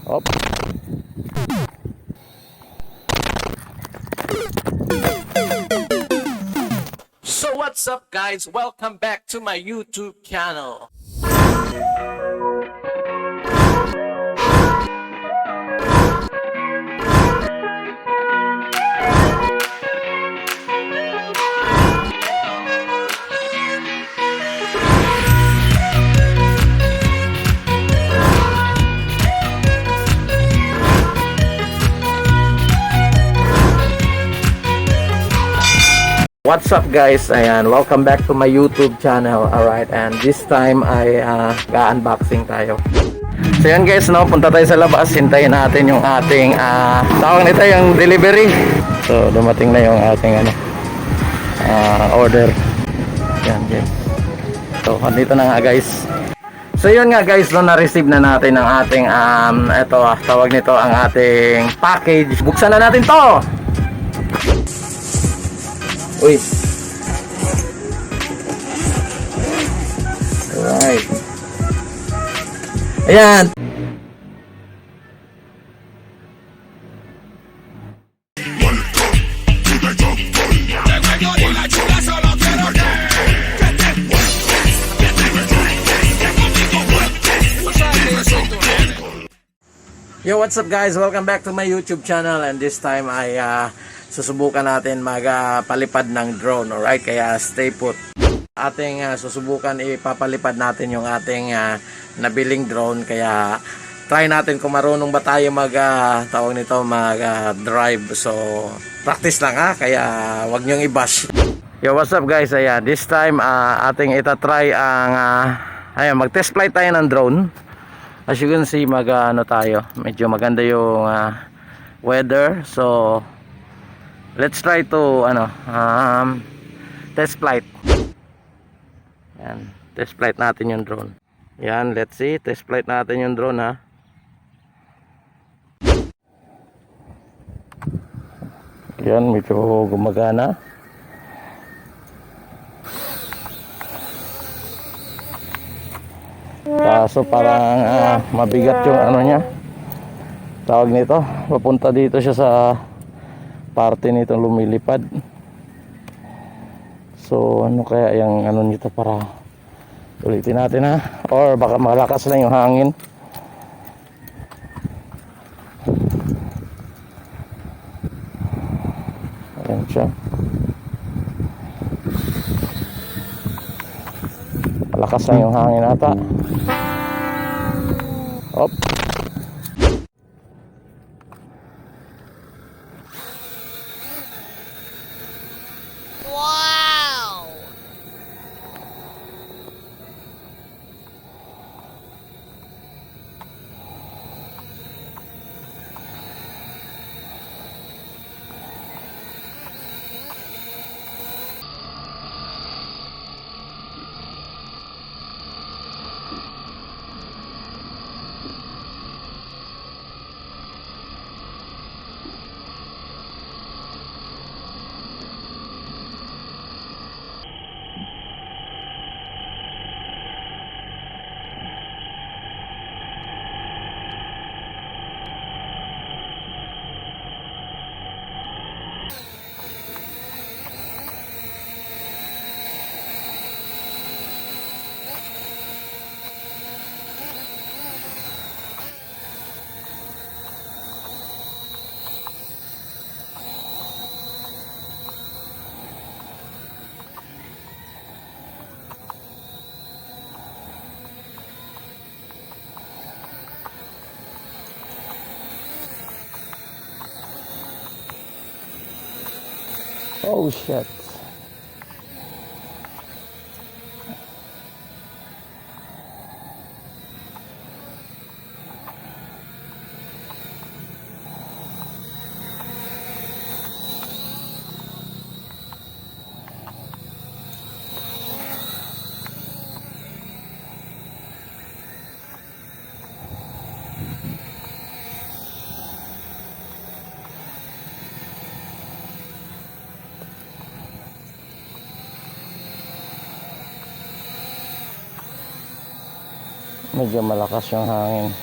Op. So what's up guys, welcome back to my YouTube channel. What's up guys? Ayan, welcome back to my YouTube channel. Alright, and this time ay ga-unboxing tayo. So yan guys, no, punta tayo sa labas. Hintayin natin yung ating tawag nito yung delivery. So dumating na yung ating order. Yan guys. So andito na nga guys. So yun nga guys, no, na-receive na natin ang ating tawag nito ang ating package. Buksan na natin to. Uy. Alright. Ayan. Yo, what's up guys? Welcome back to my YouTube channel, and this time ay susubukan natin magpalipad ng drone. Alright, kaya stay put. Ating susubukan ipapalipad natin yung ating nabiling drone, kaya try natin kung marunong ba tayo tawag nito mag-drive. So practice lang kaya wag niyong i-bash. Yo, what's up guys? Ayan, this time ating itatry ang mag-test flight tayo ng drone. As you can see, tayo, medyo maganda yung weather. So let's try to test flight. Yan, test flight natin yung drone. Yan, let's see, test flight natin yung drone Yan, medyo gumagana. Kaso parang mabigat yung niya. Tawag nito, papunta dito siya sa parte nitong lumilipad. So ano kaya yung nito, para ulitin natin or baka malakas lang yung hangin. Ayan siya, malakas lang yung hangin ata. Op. Oh shit. Medyo malakas yung hangin.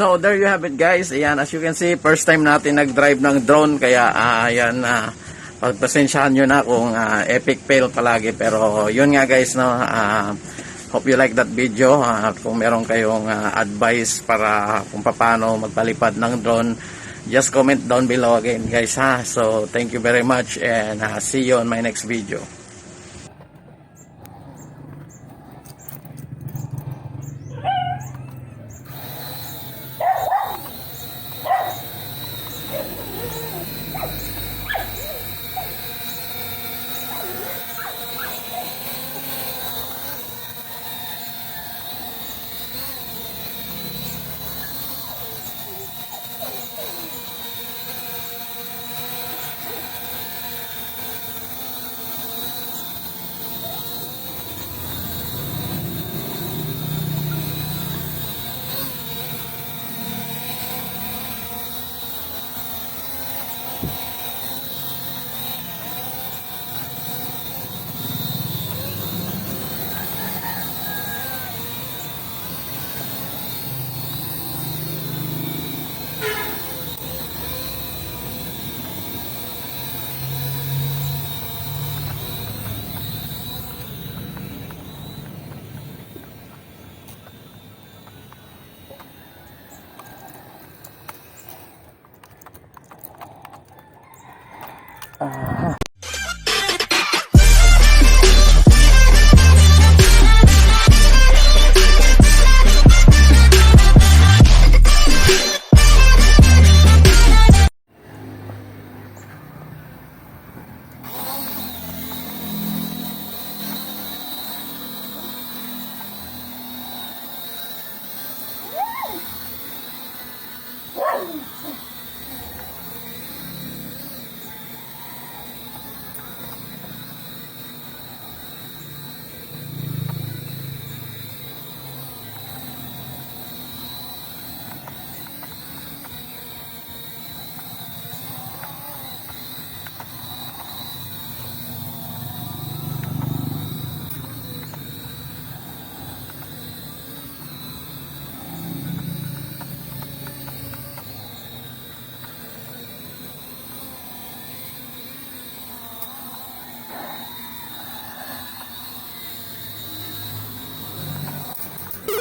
So there you have it guys. Ayan, as you can see, first time natin nag-drive ng drone, kaya ayan, pagpasensyahan nyo na kung epic fail palagi, pero yun nga guys, no, hope you like that video. Kung meron kayong advice para kung paano magpalipad ng drone, just comment down below again guys, ha. So thank you very much, and see you on my next video.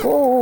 Oo.